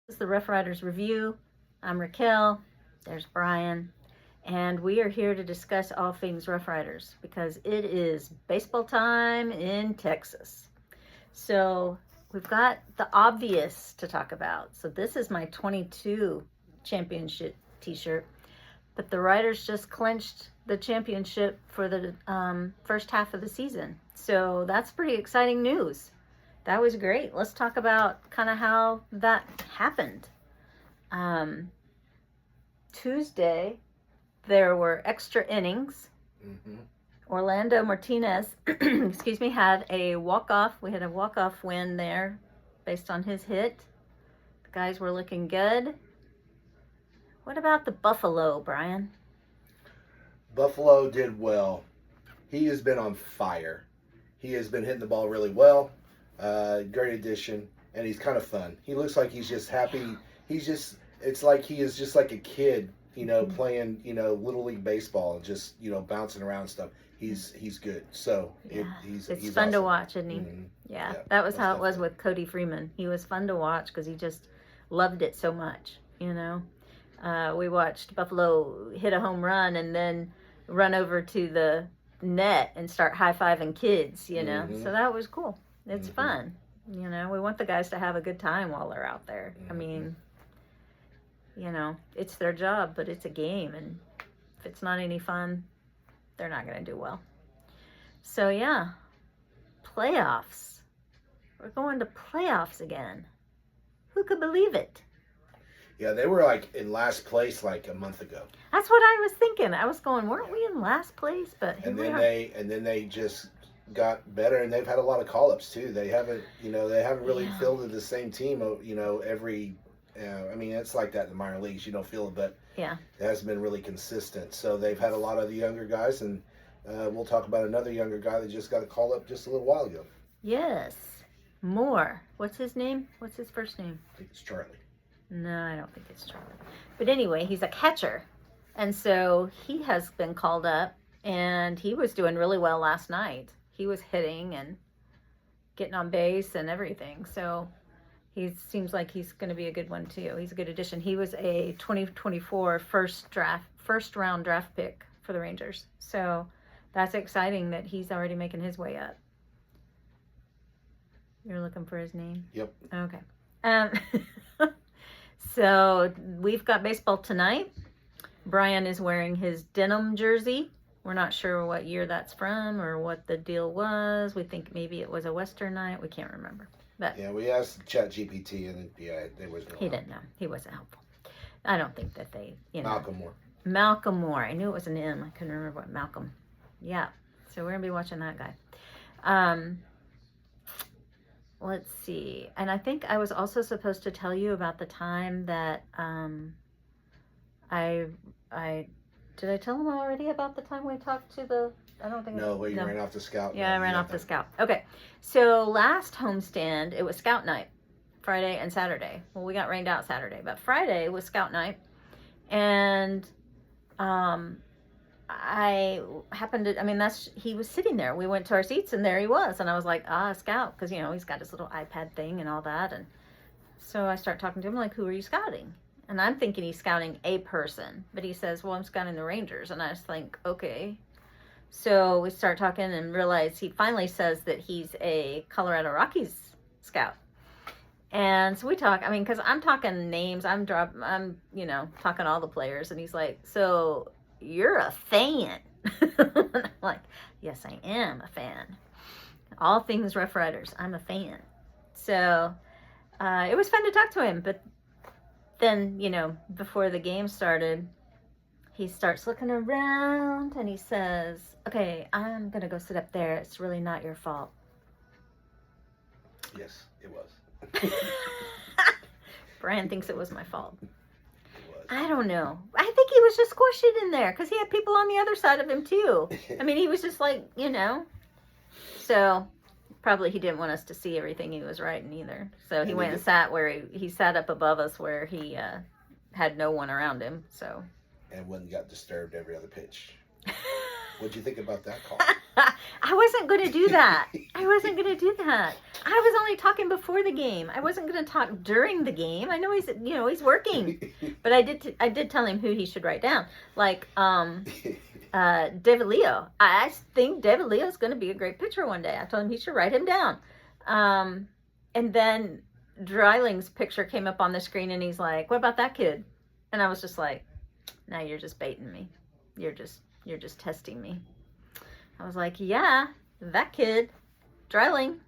This is the Rough Riders Review. I'm Raquel. There's Brian. And we are here to discuss all things Rough Riders because it is baseball time in Texas. So we've got the obvious to talk about. So this is my 22 championship t-shirt. But the Riders just clinched the championship for the first half of the season. So that's pretty exciting news. That was great. Let's talk about kind of how that happened. Tuesday, there were extra innings. Orlando Martinez, excuse me, had a walk-off. We had a walk-off win there based on his hit. The guys were looking good. What about the Buffalo, Brian? Buffalo did well. He has been on fire. He has been hitting the ball really well. Great addition, and he's kind of fun. He looks like he's just happy. It's like he is just like a kid, playing, little league baseball and just, bouncing around stuff. He's good. So it's he's fun to awesome. watch, isn't he? Mm-hmm. Yeah, that was how it was with Cody Freeman. He was fun to watch because he just loved it so much, We watched Buffalo hit a home run and then run over to the net and start high-fiving kids, Mm-hmm. So that was cool. It's fun. We want the guys to have a good time while they're out there. Mm-hmm. I mean, it's their job, but it's a game. And if it's not any fun, they're not going to do well. So, yeah, playoffs. We're going to playoffs again. Who could believe it? Yeah, they were like in last place like a month ago. That's what I was thinking. I was going, weren't we in last place? But here And we then are. they just got better, and they've had a lot of call-ups too. They haven't really fielded the same team, every. I mean, it's like that in the minor leagues. You don't feel it, but Yeah. it hasn't been really consistent. So they've had a lot of the younger guys, and we'll talk about another younger guy that just got a call-up just a little while ago. Yes. Moore. What's his name? What's his first name? I think it's Charlie. No, I don't think it's Charlie. But anyway, he's a catcher. And so he has been called up, and he was doing really well last night. He was hitting and getting on base and everything. So he seems like he's going to be a good one too. He's a good addition. He was a 2024 first round draft pick for the Rangers. So that's exciting that he's already making his way up. You're looking for his name? Yep. Okay. So we've got baseball tonight. Brian is wearing his denim jersey. We're not sure what year that's from or what the deal was. We think maybe it was a Western night. We can't remember. But yeah, we asked ChatGPT, and there was no. He didn't know. He wasn't helpful. I don't think that they, Malcolm Moore. Malcolm Moore. I knew it was an M. I couldn't remember what Malcolm. Yeah. So we're going to be watching that guy. Let's see. And I think I was also supposed to tell you about the time that did I tell him already about the time we talked to the, I don't think. No, where you ran off the scout. Yeah, I ran off the scout. Okay. So last homestand, it was scout night, Friday and Saturday. Well, we got rained out Saturday, but Friday was scout night. And I happened to, he was sitting there. We went to our seats and there he was. And I was like, scout. Because, he's got his little iPad thing and all that. And so I start talking to him like, who are you scouting? And I'm thinking he's scouting a person. But he says, well, I'm scouting the Rangers. And I just think, okay. So we start talking and realize he finally says that he's a Colorado Rockies scout. And so we talk, because I'm talking names. I'm talking all the players. And he's like, so you're a fan. I'm like, yes, I am a fan. All things Rough Riders. I'm a fan. So it was fun to talk to him. But then, before the game started, he starts looking around and he says, okay, I'm going to go sit up there. It's really not your fault. Yes, it was. Brian thinks it was my fault. It was. I don't know. I think he was just squished in there because he had people on the other side of him too. He was just like, So probably he didn't want us to see everything he was writing either. So he went and sat where he sat up above us where he had no one around him. So. And wouldn't got disturbed every other pitch. What'd you think about that call? I wasn't going to do that. I wasn't going to do that. I was only talking before the game. I wasn't going to talk during the game. I know he's working, but I did tell him who he should write down. Like David Leo. I think David Leo is going to be a great pitcher one day. I told him he should write him down. And then Dryling's picture came up on the screen, and he's like, "What about that kid?" And I was just like, "Now you're just baiting me. You're just testing me." I was like, "Yeah, that kid, Dryling,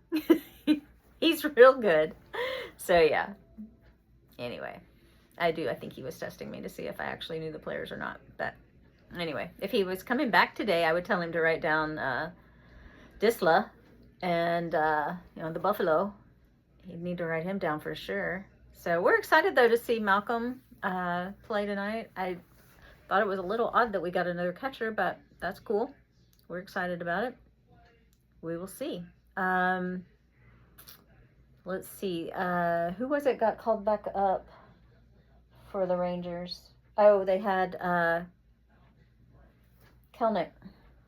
he's real good." So yeah. Anyway, I think he was testing me to see if I actually knew the players or not. But anyway, if he was coming back today, I would tell him to write down Disla and the Buffalo. He'd need to write him down for sure. So we're excited though to see Malcolm play tonight. I thought it was a little odd that we got another catcher, but that's cool. We're excited about it. We will see. Let's see. Who was it got called back up for the Rangers? Oh, they had Kelnick.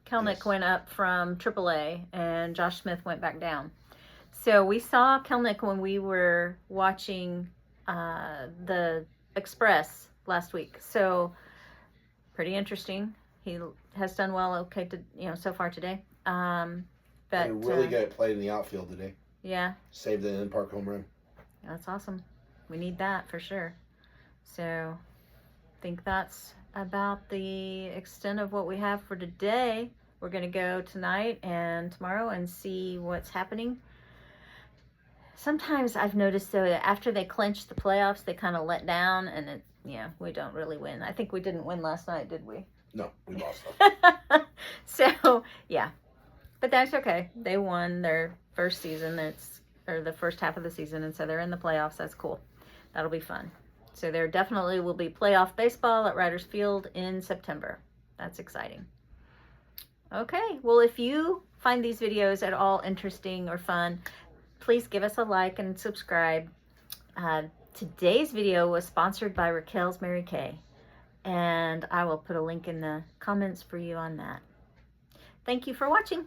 Kelnick Yes. went up from AAA, and Josh Smith went back down. So we saw Kelnick when we were watching the Express last week. So pretty interesting. He has done well, okay, so far today. But He really good at playing in the outfield today. Yeah, Saved the in-park home run. that's awesome. We need that for sure. So I think that's about the extent of what we have for today. We're going to go tonight and tomorrow and see what's happening. Sometimes I've noticed, though, that after they clinch the playoffs, they kind of let down, and we don't really win. I think we didn't win last night, did we? No, we lost. So, yeah. But that's okay. They won their first season, or the first half of the season, and so they're in the playoffs. That's cool. That'll be fun. So there definitely will be playoff baseball at Riders Field in September. That's exciting. Okay. Well, if you find these videos at all interesting or fun, please give us a like and subscribe. Today's video was sponsored by Raquel's Mary Kay, and I will put a link in the comments for you on that. Thank you for watching.